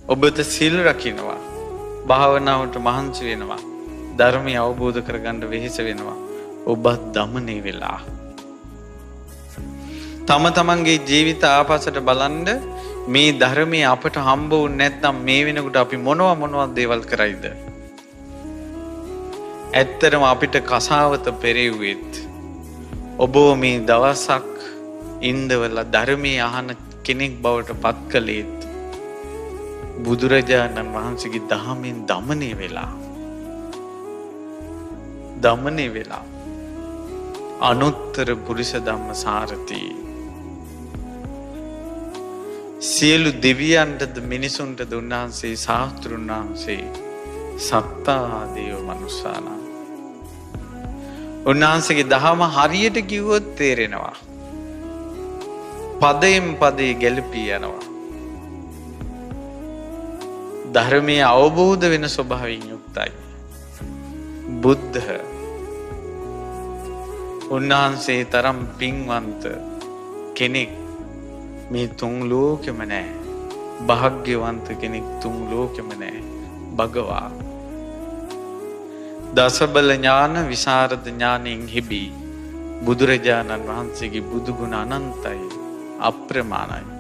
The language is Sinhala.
ඔබට සිල් රකින්නවා. භාවනාවට මහන්සි වෙනවා. ධර්මය අවබෝධ කරගන්න වෙහෙස වෙනවා. ඔබත් දමනය වෙලා. තම තමන්ගේ ජීවිත ආපස්සට බලන්න මේ ධර්මය අපට හම්බ වුනේ නැත්නම් මේ වෙනකොට අපි මොනවද දේවල් කරයිද? ඇත්තටම අපිට කසාවත පෙරෙව්වෙත් ඔබ මේ දවසක් ඉඳවලා ධර්මයේ අහන කෙනෙක් බවට පත් කළේත් බුදුරජාණන් වහන්සේගේ දහමෙන් දමනය වෙලා අනුත්තර පුරිස ධම්ම සාරති සියලු දෙවියන්ටද මිනිසුන්ටද උන්වහන්සේ ශාස්ත්‍රුන් වහන්සේ සත්තා දේව මනුස්සාන. උන්වහන්සේගේ දහම හරියට කිව්වොත් තේරෙනවා. පදයෙන් පදේ ගැලපී යනවා. ධර්මයේ අවබෝධ වෙන ස්වභාවයෙන් යුක්තයි. බුද්ධ උන්වහන්සේ තරම් පින්වන්ත කෙනෙක් මේ තුන් ලෝකෙම නැහැ. භාග්‍යවන්ත කෙනෙක් තුන් ලෝකෙම නැහැ. භගවා දසබල ඥාන විසරද ඥානෙන් හිබි බුදුරජාණන් වහන්සේගේ බුදු ගුණ අනන්තයි අප්‍රමාණයි.